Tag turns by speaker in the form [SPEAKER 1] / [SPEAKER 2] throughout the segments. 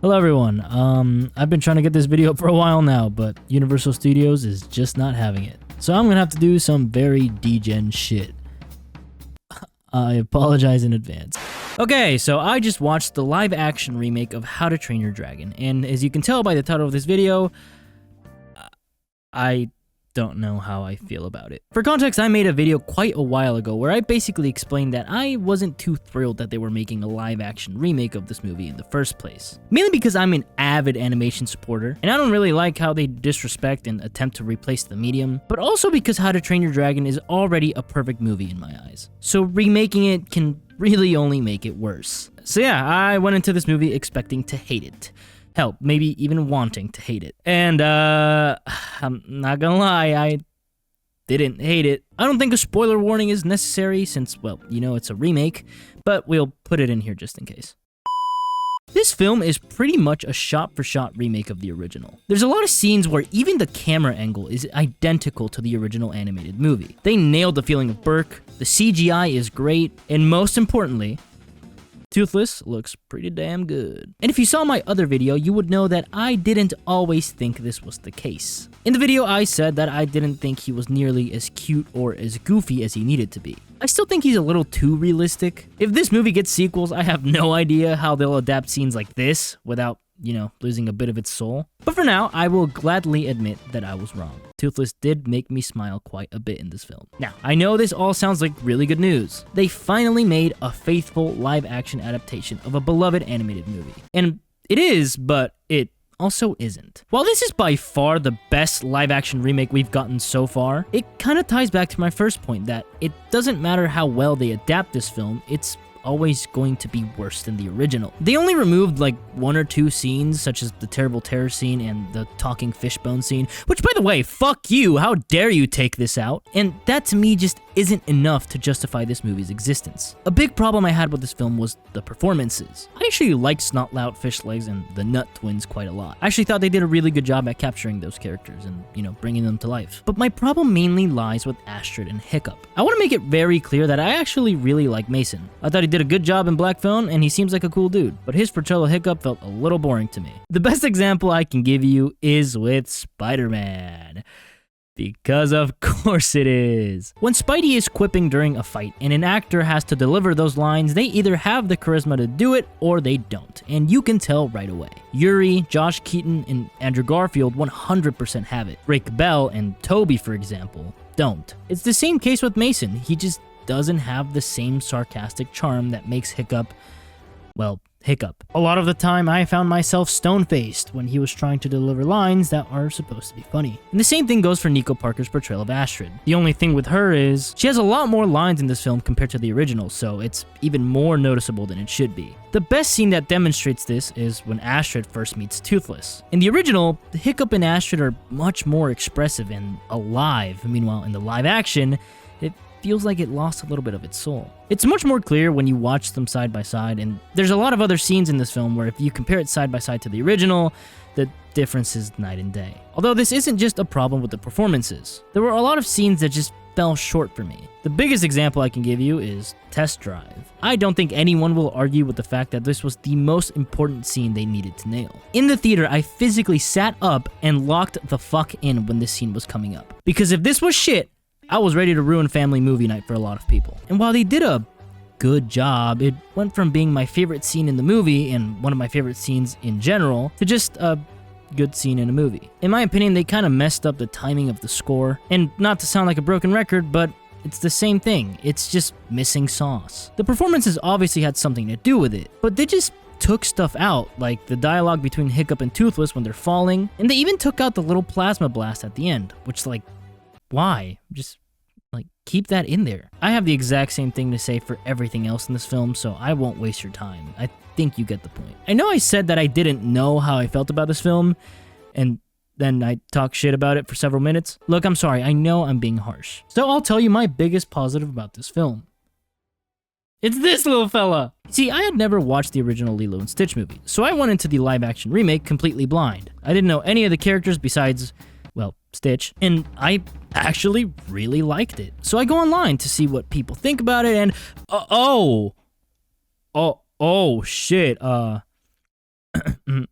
[SPEAKER 1] Hello everyone, I've been trying to get this video up for a while now, but Universal Studios is just not having it. So I'm gonna have to do some very degen shit. I apologize in advance. Okay, so I just watched the live action remake of How to Train Your Dragon, and as you can tell by the title of this video, I don't know how I feel about it. For context, I made a video quite a while ago where I basically explained that I wasn't too thrilled that they were making a live action remake of this movie in the first place. Mainly because I'm an avid animation supporter, and I don't really like how they disrespect and attempt to replace the medium, but also because How to Train Your Dragon is already a perfect movie in my eyes. So remaking it can really only make it worse. So yeah, I went into this movie expecting to hate it. Hell, maybe even wanting to hate it. And, I'm not gonna lie, I didn't hate it. I don't think a spoiler warning is necessary since, well, you know it's a remake, but we'll put it in here just in case. This film is pretty much a shot-for-shot remake of the original. There's a lot of scenes where even the camera angle is identical to the original animated movie. They nailed the feeling of Burke, the CGI is great, and most importantly, Toothless looks pretty damn good. And if you saw my other video, you would know that I didn't always think this was the case. In the video, I said that I didn't think he was nearly as cute or as goofy as he needed to be. I still think he's a little too realistic. If this movie gets sequels, I have no idea how they'll adapt scenes like this without, you know, losing a bit of its soul. But for now, I will gladly admit that I was wrong. Toothless did make me smile quite a bit in this film. Now, I know this all sounds like really good news. They finally made a faithful live-action adaptation of a beloved animated movie. And it is, but it also isn't. While this is by far the best live-action remake we've gotten so far, it kind of ties back to my first point that it doesn't matter how well they adapt this film, it's always going to be worse than the original. They only removed like one or two scenes, such as the terrible terror scene and the talking fishbone scene, which by the way, fuck you, how dare you take this out? And that to me just isn't enough to justify this movie's existence. A big problem I had with this film was the performances. I actually liked Snotlout, Fishlegs, and the Nut Twins quite a lot. I actually thought they did a really good job at capturing those characters and, you know, bringing them to life. But my problem mainly lies with Astrid and Hiccup. I want to make it very clear that I actually really like Mason. I thought he did a good job in Black Phone, and he seems like a cool dude, but his portrayal of Hiccup felt a little boring to me. The best example I can give you is with Spider-Man. Because of course it is. When Spidey is quipping during a fight and an actor has to deliver those lines, they either have the charisma to do it or they don't, and you can tell right away. Yuri, Josh Keaton, and Andrew Garfield 100% have it. Rick Bell and Toby, for example, don't. It's the same case with Mason. He just doesn't have the same sarcastic charm that makes Hiccup, well, Hiccup. A lot of the time, I found myself stone-faced when he was trying to deliver lines that are supposed to be funny. And the same thing goes for Nico Parker's portrayal of Astrid. The only thing with her is, she has a lot more lines in this film compared to the original, so it's even more noticeable than it should be. The best scene that demonstrates this is when Astrid first meets Toothless. In the original, Hiccup and Astrid are much more expressive and alive. Meanwhile, in the live action, it feels like it lost a little bit of its soul. It's much more clear when you watch them side by side, and there's a lot of other scenes in this film where if you compare it side by side to the original, the difference is night and day. Although this isn't just a problem with the performances. There were a lot of scenes that just fell short for me. The biggest example I can give you is Test Drive. I don't think anyone will argue with the fact that this was the most important scene they needed to nail. In the theater, I physically sat up and locked the fuck in when this scene was coming up. Because if this was shit, I was ready to ruin family movie night for a lot of people. And while they did a good job, it went from being my favorite scene in the movie and one of my favorite scenes in general to just a good scene in a movie. In my opinion, they kind of messed up the timing of the score. And not to sound like a broken record, but it's the same thing. It's just missing sauce. The performances obviously had something to do with it, but they just took stuff out, like the dialogue between Hiccup and Toothless when they're falling, and they even took out the little plasma blast at the end, which, like, why? Just, like, keep that in there. I have the exact same thing to say for everything else in this film, so I won't waste your time. I think you get the point. I know I said that I didn't know how I felt about this film, and then I talked shit about it for several minutes. Look, I'm sorry, I know I'm being harsh. So I'll tell you my biggest positive about this film. It's this little fella! See, I had never watched the original Lilo and Stitch movie, so I went into the live-action remake completely blind. I didn't know any of the characters besides, well, Stitch, and I actually really liked it. So I go online to see what people think about it, and oh shit,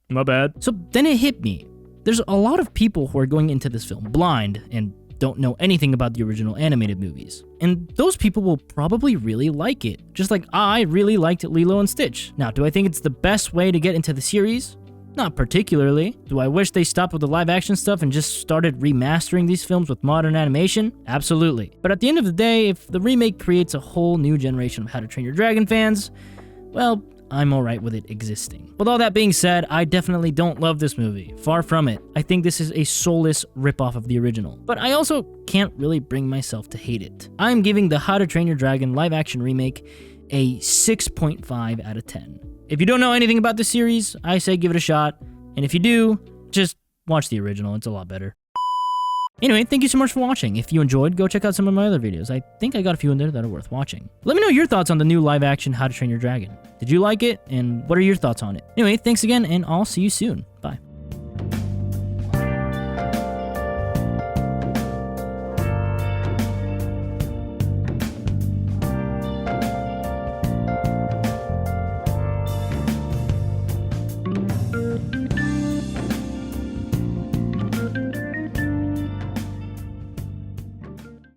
[SPEAKER 1] My bad. So then it hit me. There's a lot of people who are going into this film blind and don't know anything about the original animated movies. And those people will probably really like it, just like I really liked Lilo and Stitch. Now, do I think it's the best way to get into the series? Not particularly. Do I wish they stopped with the live action stuff and just started remastering these films with modern animation? Absolutely. But at the end of the day, if the remake creates a whole new generation of How to Train Your Dragon fans, well, I'm alright with it existing. With all that being said, I definitely don't love this movie. Far from it. I think this is a soulless ripoff of the original. But I also can't really bring myself to hate it. I'm giving the How to Train Your Dragon live action remake a 6.5 out of 10. If you don't know anything about the series, I say give it a shot. And if you do, just watch the original. It's a lot better. Anyway, thank you so much for watching. If you enjoyed, go check out some of my other videos. I think I got a few in there that are worth watching. Let me know your thoughts on the new live action How to Train Your Dragon. Did you like it? And what are your thoughts on it? Anyway, thanks again, and I'll see you soon.